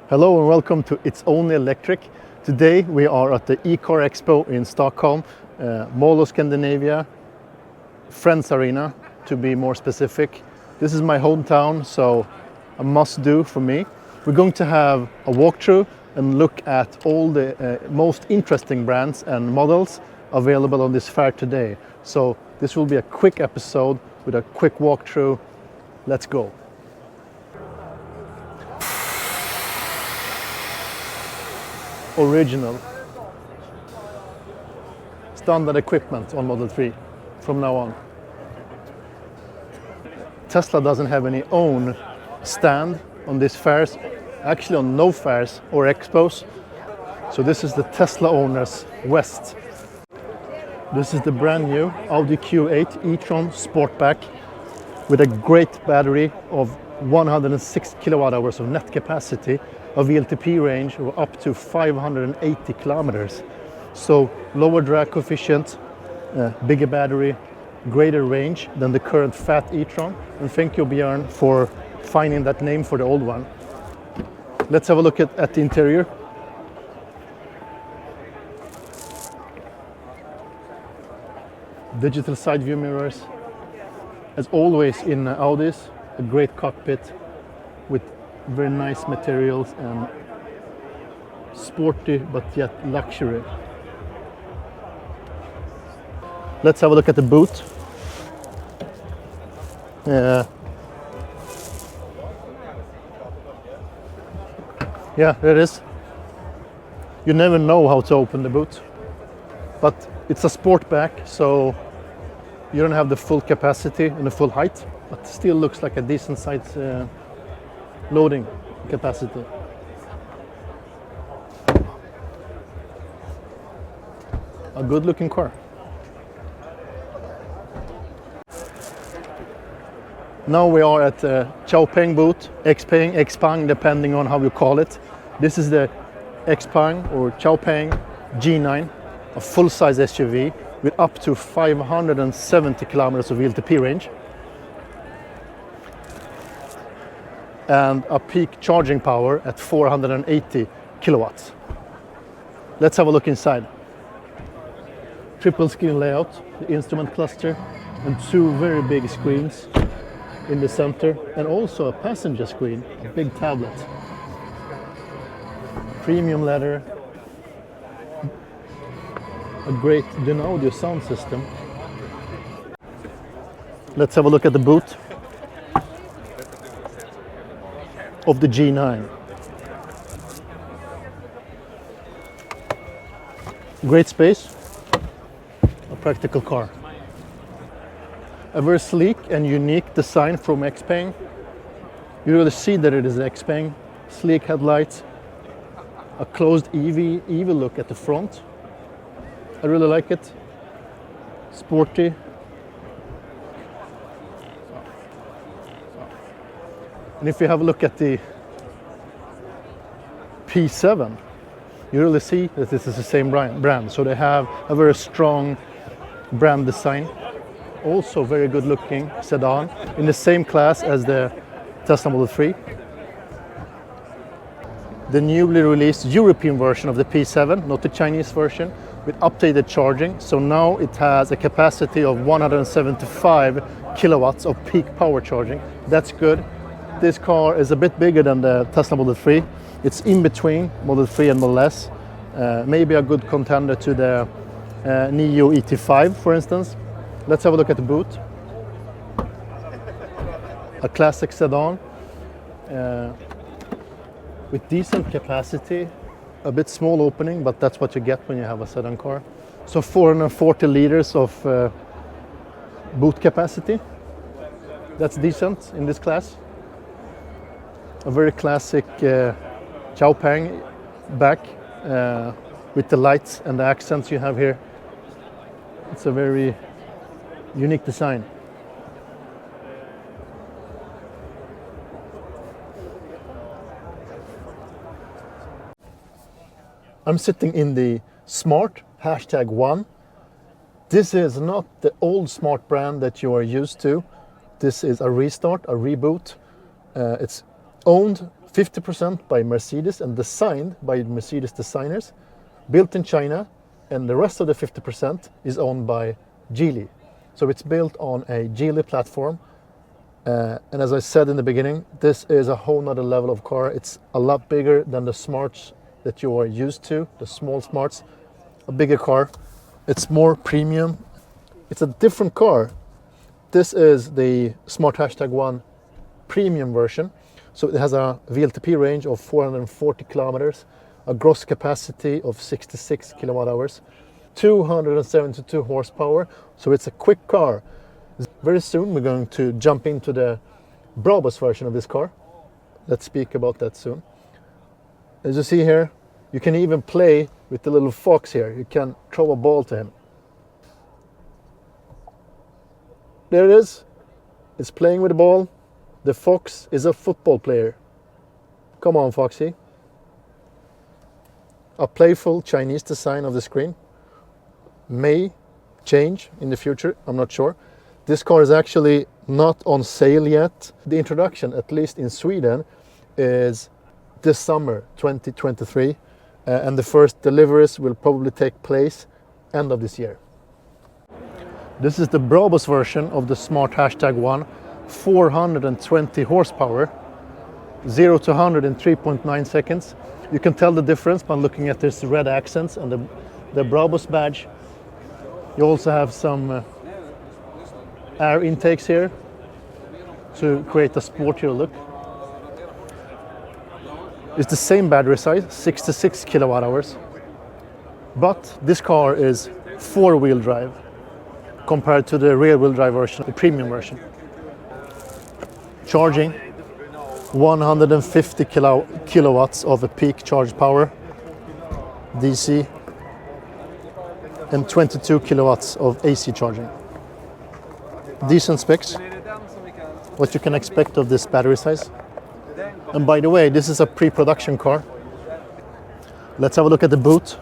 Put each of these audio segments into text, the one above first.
Hello and welcome to It's Only Electric. Today we are at the eCarExpo in Stockholm, Mall of Scandinavia, Friends Arena to be more specific. This is my hometown, so a must do for me. We're going to have a walkthrough and look at all the most interesting brands and models available on this fair today. So this will be a quick episode with a quick walkthrough. Let's go. Original standard equipment on Model 3 from now on. Tesla doesn't have any own stand on these fairs, actually on no fairs or expos. So this is the Tesla owners West. This is the brand new Audi Q8 e-tron Sportback with a great battery of 106 kilowatt hours of net capacity, a VLTP range of up to 580 kilometers. So lower drag coefficient, bigger battery, greater range than the current fat e-tron. And thank you, Björn, for finding that name for the old one. Let's have a look at the interior. Digital side view mirrors. As always in Audis, a great cockpit with very nice materials and sporty but yet luxury. Let's have a look at the boot. Yeah, there it is. You never know how to open the boot, but it's a Sportback, so you don't have the full capacity and the full height, but still looks like a decent size loading capacity. A good looking car. Now we are at the Xpeng booth, Xpeng, depending on how you call it. This is the Xpeng or Xpeng G9, a full-size SUV with up to 570 kilometers of VLTP range and a peak charging power at 480 kilowatts. Let's have a look inside. Triple screen layout, the instrument cluster, and two very big screens in the center, and also a passenger screen, a big tablet. Premium leather, a great audio sound system. Let's have a look at the boot of the G9. Great space, a practical car. A very sleek and unique design from Xpeng. You really see that it is Xpeng. Sleek headlights, a closed EV look at the front. I really like it. Sporty. And if you have a look at the P7, you really see that this is the same brand. So they have a very strong brand design. Also very good looking sedan in the same class as the Tesla Model 3. The newly released European version of the P7, not the Chinese version, with updated charging. So now it has a capacity of 175 kilowatts of peak power charging. That's good. This car is a bit bigger than the Tesla Model 3. It's in between Model 3 and Model S. Maybe a good contender to the Neo ET5, for instance. Let's have a look at the boot. A classic sedan with decent capacity, a bit small opening, but that's what you get when you have a sedan car. So 440 liters of boot capacity. That's decent in this class. A very classic Xpeng back with the lights and the accents you have here. It's a very unique design. I'm sitting in the Smart #1. This is not the old Smart brand that you are used to. This is a restart, a reboot. It's owned 50% by Mercedes and designed by Mercedes designers, built in China, and the rest of the 50% is owned by Geely. So it's built on a Geely platform. And as I said in the beginning, this is a whole nother level of car. It's a lot bigger than the Smarts that you are used to, the small Smarts. A bigger car. It's more premium. It's a different car. This is the Smart #1 premium version. So it has a VLTP range of 440 kilometers, a gross capacity of 66 kilowatt hours, 272 horsepower. So it's a quick car. Very soon we're going to jump into the Brabus version of this car. Let's speak about that soon. As you see here, you can even play with the little fox here. You can throw a ball to him. There it is. It's playing with the ball. The fox is a football player. Come on, Foxy. A playful Chinese design of the screen. May change in the future, I'm not sure. This car is actually not on sale yet. The introduction, at least in Sweden, is this summer 2023, and the first deliveries will probably take place end of this year. This is the Brabus version of the Smart #1, 420 horsepower, 0 to 100 in 3.9 seconds. You can tell the difference by looking at this red accents and the Brabus badge. You also have some air intakes here to create a sportier look. It's the same battery size, 66 kilowatt hours, but this car is four-wheel drive compared to the rear-wheel drive version, the premium version. Charging 150 kilowatts of a peak charge power, DC, and 22 kilowatts of AC charging. Decent specs, what you can expect of this battery size. And by the way, this is a pre-production car. Let's have a look at the boot.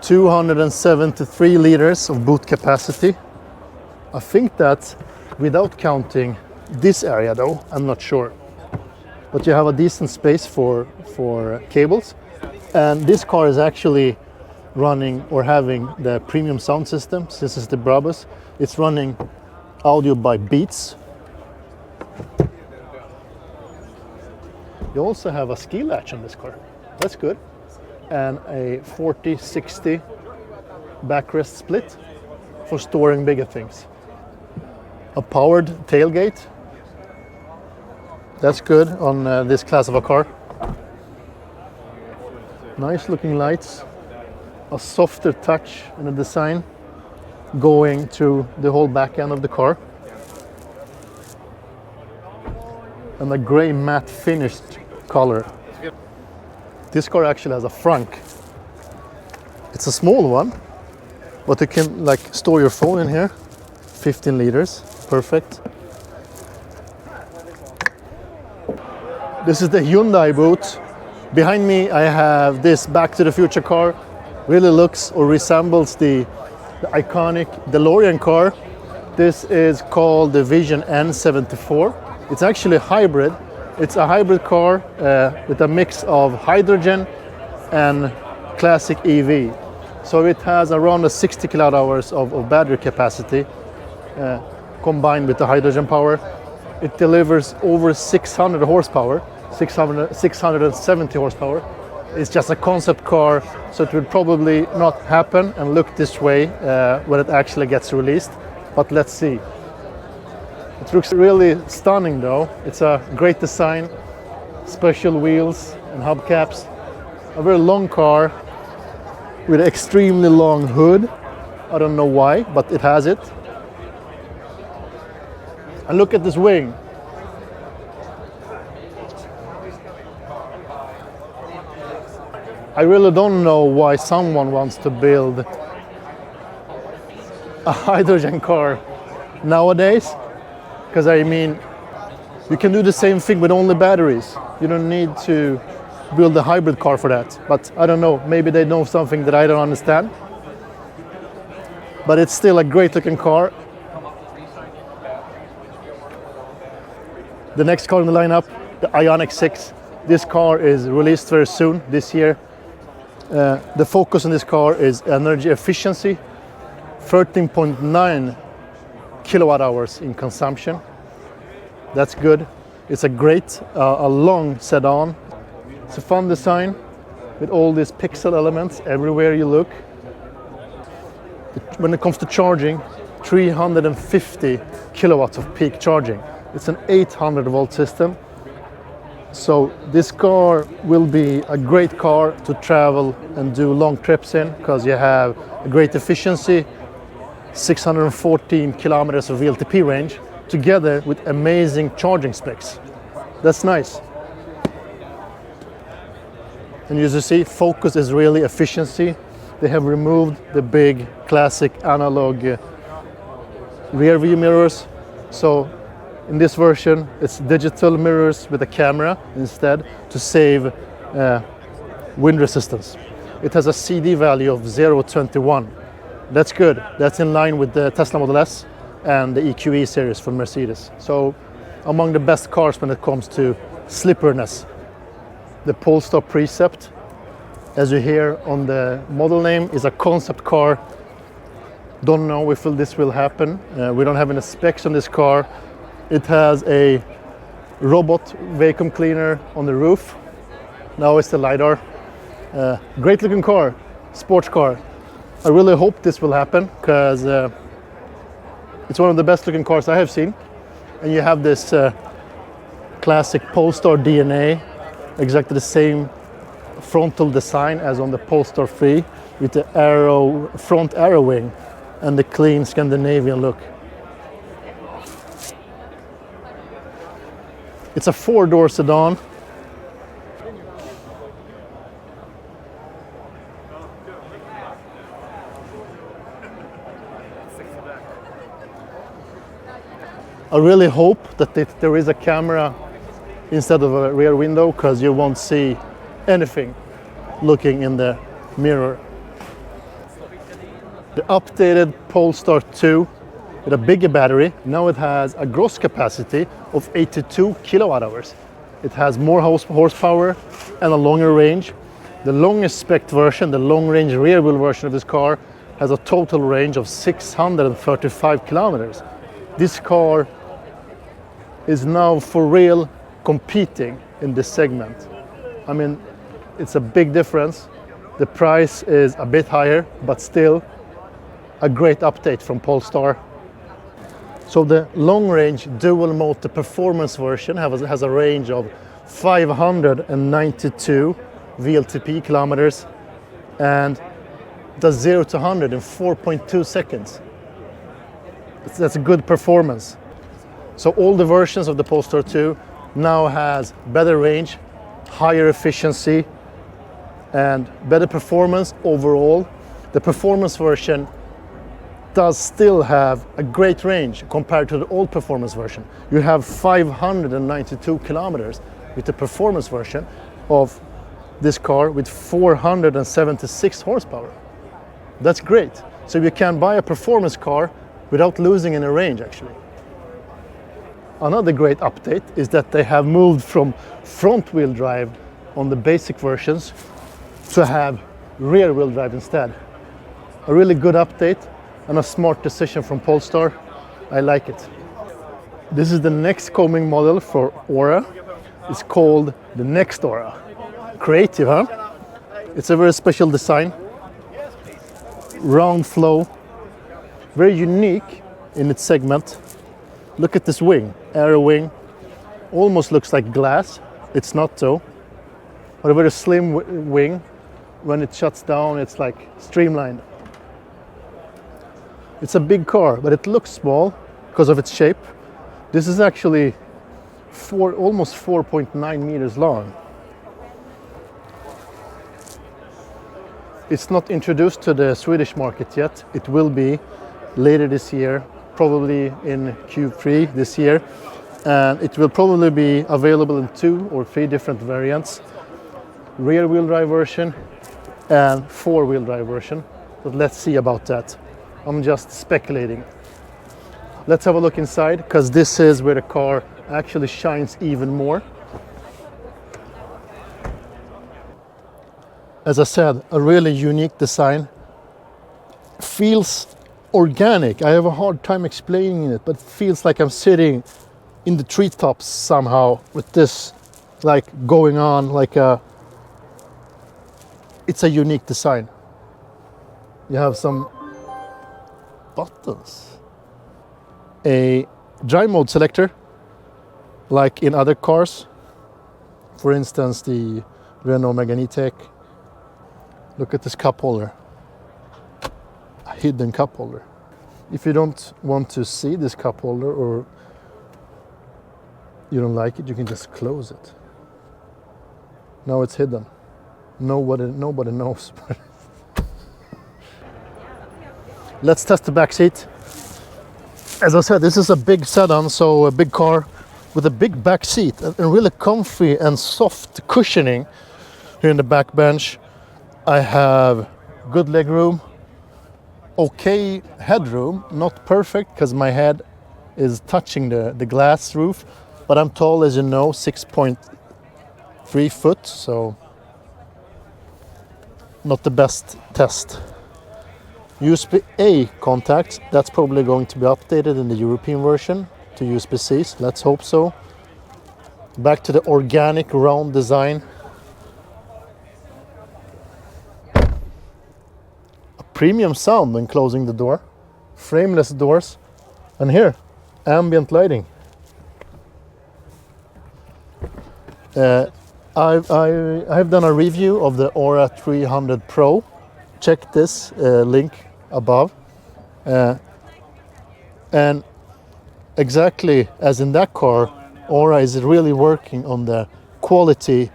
273 liters of boot capacity. I think that's without counting this area though, I'm not sure. But you have a decent space for cables. And this car is actually running or having the premium sound system. This is the Brabus. It's running audio by Beats. You also have a ski latch on this car. That's good. And a 40-60 backrest split for storing bigger things. A powered tailgate. That's good on this class of a car. Nice looking lights. A softer touch in the design going to the whole back end of the car. And a grey matte finished color. This car actually has a frunk. It's a small one, but you can like store your phone in here. 15 liters, perfect. This is the Hyundai boot. Behind me I have this Back to the Future car. Really looks or resembles the iconic DeLorean car. This is called the Vision N 74. It's actually a hybrid. It's a hybrid car with a mix of hydrogen and classic EV. So it has around 60 kilowatt hours of battery capacity combined with the hydrogen power. It delivers over 600 horsepower, 670 horsepower. It's just a concept car, so it will probably not happen and look this way when it actually gets released. But let's see. It looks really stunning though. It's a great design, special wheels and hubcaps. A very long car with an extremely long hood. I don't know why, but it has it. And look at this wing. I really don't know why someone wants to build a hydrogen car nowadays. Because I mean, you can do the same thing with only batteries. You don't need to build a hybrid car for that. But I don't know, maybe they know something that I don't understand. But it's still a great looking car. The next car in the lineup, the Ioniq 6. This car is released very soon this year. The focus on this car is energy efficiency, 13.9 kilowatt hours in consumption. That's good. It's a great, a long sedan. It's a fun design with all these pixel elements everywhere you look. When it comes to charging, 350 kilowatts of peak charging. It's an 800 volt system. So this car will be a great car to travel and do long trips in, because you have a great efficiency, 614 kilometers of VLTP range, together with amazing charging specs. That's nice. And as you see, focus is really efficiency. They have removed the big classic analog rear view mirrors. So in this version, it's digital mirrors with a camera instead to save wind resistance. It has a CD value of 0.21. That's good. That's in line with the Tesla Model S and the EQE series from Mercedes. So among the best cars when it comes to slipperiness. The Polestar Precept, as you hear on the model name, is a concept car. Don't know if this will happen. We don't have any specs on this car. It has a robot vacuum cleaner on the roof. Now it's the LiDAR. Great looking car, sports car. I really hope this will happen, because it's one of the best looking cars I have seen. And you have this classic Polestar DNA, exactly the same frontal design as on the Polestar 3, with the front arrow wing and the clean Scandinavian look. It's a 4-door sedan. I really hope that there is a camera instead of a rear window, because you won't see anything looking in the mirror. The updated Polestar 2 with a bigger battery, now it has a gross capacity of 82 kilowatt hours. It has more horsepower and a longer range. The longest spec version, the long range rear wheel version of this car, has a total range of 635 kilometers. This car is now for real competing in this segment. I mean, it's a big difference. The price is a bit higher, but still a great update from Polestar. So the long range dual motor performance version has a range of 592 VLTP kilometers and does 0 to 100 in 4.2 seconds. That's a good performance. So all the versions of the Polestar 2 now has better range, higher efficiency, and better performance overall. The performance version does still have a great range compared to the old performance version. You have 592 kilometers with the performance version of this car with 476 horsepower. That's great. So you can buy a performance car without losing any range, actually. Another great update is that they have moved from front wheel drive on the basic versions to have rear wheel drive instead. A really good update and a smart decision from Polestar. I like it. This is the next coming model for Aura. It's called the Next Aura. Creative, huh? It's a very special design. Round flow. Very unique in its segment. Look at this wing, arrow wing. Almost looks like glass. It's not though. But a very slim wing. When it shuts down, it's like streamlined. It's a big car, but it looks small because of its shape. This is actually almost 4.9 meters long. It's not introduced to the Swedish market yet. It will be later this year, probably in Q3 this year. And it will probably be available in 2 or 3 different variants. Rear wheel drive version and 4-wheel drive version. But let's see about that. I'm just speculating. Let's have a look inside, because this is where the car actually shines even more. As I said, a really unique design. Feels organic. I have a hard time explaining it, but it feels like I'm sitting in the treetops somehow with this like going on, like it's a unique design. You have some buttons, a drive mode selector like in other cars, for instance the Renault Megane E-Tech. Look at this cup holder, a hidden cup holder. If you don't want to see this cup holder or you don't like it, you can just close it. Now it's hidden. Nobody knows. Let's test the back seat. As I said, this is a big sedan, so a big car with a big back seat and really comfy and soft cushioning here in the back bench. I have good leg room, okay headroom, not perfect because my head is touching the glass roof, but I'm tall, as you know, 6.3 foot, so not the best test. USB-A contacts, that's probably going to be updated in the European version to USB-Cs, let's hope so. Back to the organic round design. A premium sound when closing the door. Frameless doors. And here, ambient lighting. I've done a review of the Aura 300 Pro. Check this link above. And exactly as in that car, Aura is really working on the quality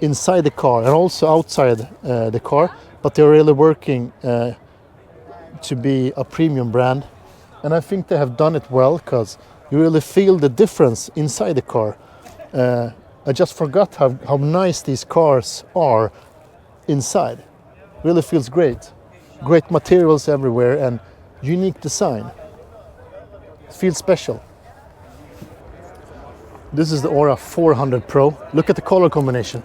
inside the car and also outside the car, but they're really working to be a premium brand. And I think they have done it well because you really feel the difference inside the car. I just forgot how nice these cars are inside. Really feels great. Great materials everywhere and unique design. It feels special. This is the Aura 400 Pro. Look at the color combination.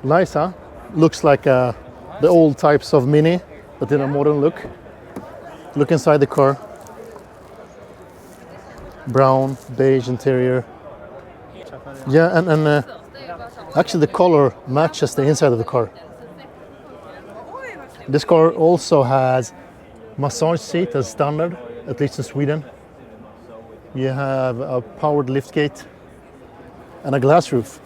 Nice, huh? Looks like the old types of Mini, but in a modern look. Look inside the car. Brown, beige interior. Yeah, and actually the color matches the inside of the car. This car also has massage seat as standard, at least in Sweden. You have a powered liftgate and a glass roof.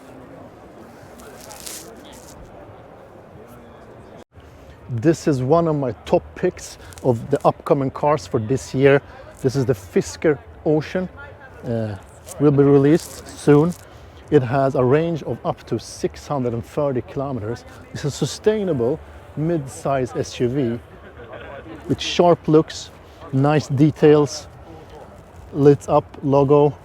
This is one of my top picks of the upcoming cars for this year. This is the Fisker Ocean. Will be released soon. It has a range of up to 630 kilometers. It's a sustainable mid-size SUV with sharp looks, nice details, lit up logo,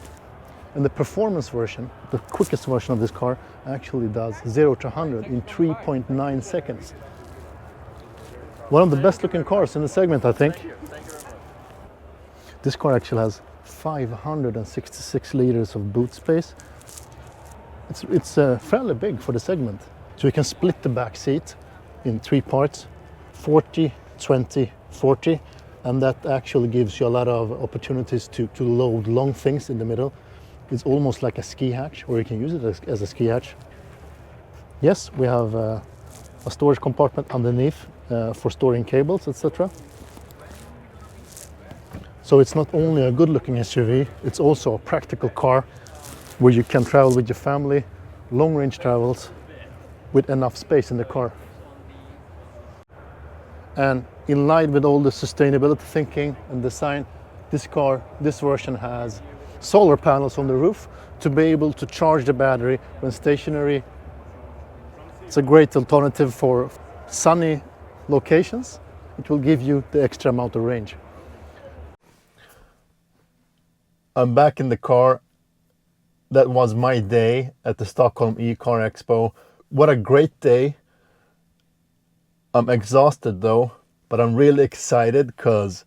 and the performance version, the quickest version of this car, actually does 0 to 100 in 3.9 seconds. One of the best looking cars in the segment, I think. This car actually has 566 liters of boot space. It's fairly big for the segment. So you can split the back seat in 3 parts, 40, 20, 40, and that actually gives you a lot of opportunities to load long things in the middle. It's almost like a ski hatch, or you can use it as a ski hatch. Yes, we have a storage compartment underneath for storing cables, etc. So it's not only a good looking SUV, it's also a practical car where you can travel with your family, long range travels with enough space in the car. And in line with all the sustainability thinking and design, this version has solar panels on the roof to be able to charge the battery when stationary. It's a great alternative for sunny locations. It will give you the extra amount of range. I'm back in the car. That was my day at the Stockholm eCarExpo. What a great day. I'm exhausted though, but I'm really excited because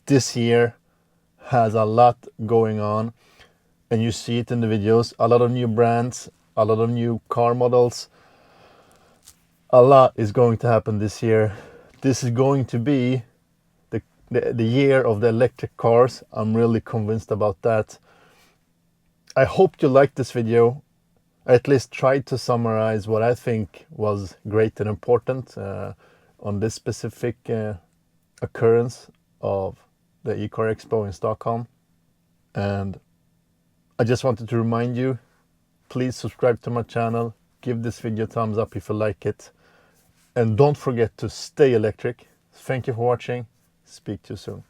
this year has a lot going on, and you see it in the videos. A lot of new brands, a lot of new car models, A lot is going to happen this year. This is going to be the year of the electric cars. I'm really convinced about that. I hope you liked this video. I at least tried to summarize what I think was great and important on this specific occurrence of the eCarExpo in Stockholm. And I just wanted to remind you, please subscribe to my channel, give this video a thumbs up if you like it, and don't forget to stay electric. Thank you for watching. Speak to you soon.